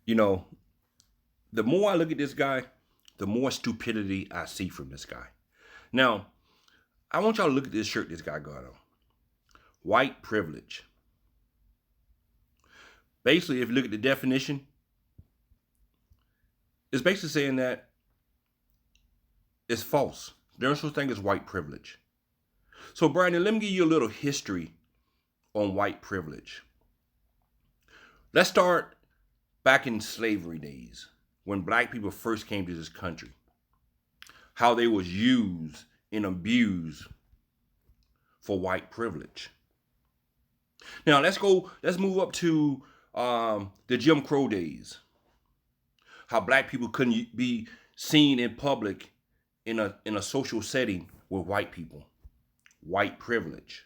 You know, the more I look at this guy, the more stupidity I see from this guy. Now, I want y'all to look at this shirt this guy got on. White privilege. Basically, if you look at the definition, it's basically saying that it's false. There's no such thing as white privilege. So, Brandon, let me give you a little history on white privilege. Let's start back in slavery days when black people first came to this country. How they was used and abused for white privilege. Now let's move up to the Jim Crow days. How black people couldn't be seen in public in a social setting with white people. White privilege.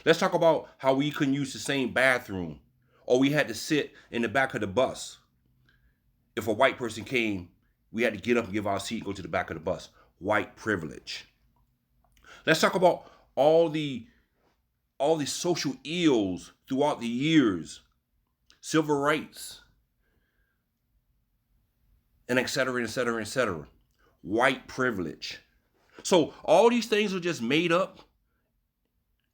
Let's talk about how we couldn't use the same bathroom, or we had to sit in the back of the bus. If a white person came, we had to get up and give our seat and go to the back of the bus. White privilege. Let's talk about all the social ills throughout the years, civil rights, and et cetera, et cetera, et cetera. White privilege. So all these things are just made up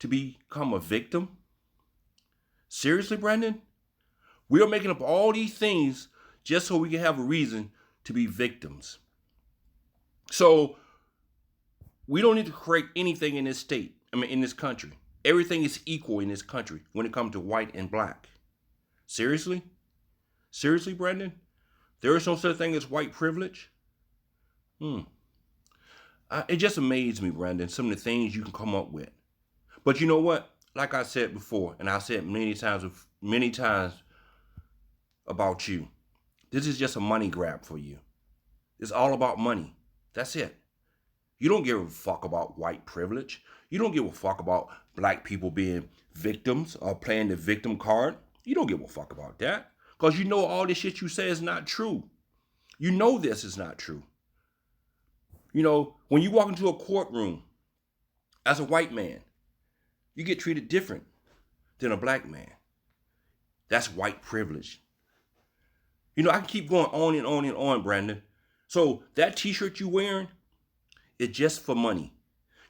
to become a victim? Seriously, Brandon? We are making up all these things just so we can have a reason to be victims. So we don't need to create anything in this state, in this country. Everything is equal in this country when it comes to white and black. Seriously? Seriously, Brandon? There is no such thing as white privilege? It just amazes me, Brandon, some of the things you can come up with. But you know what? Like I said before, and I said many times about you, this is just a money grab for you. It's all about money. That's it. You don't give a fuck about white privilege. You don't give a fuck about black people being victims or playing the victim card. You don't give a fuck about that. Because you know all this shit you say is not true. You know this is not true. You know, when you walk into a courtroom as a white man, you get treated different than a black man. That's white privilege. You know, I can keep going on and on and on, Brandon. So that t-shirt you wearing is just for money.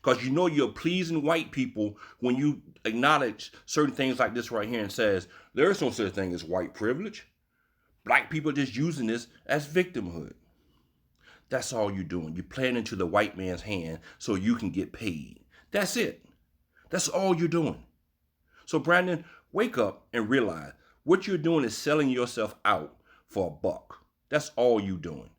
Because you know you're pleasing white people when you acknowledge certain things like this right here and says, there's no such thing as white privilege. Black people are just using this as victimhood. That's all you're doing. You're playing into the white man's hand so you can get paid. That's it. That's all you're doing. So Brandon, wake up and realize what you're doing is selling yourself out for a buck. That's all you're doing.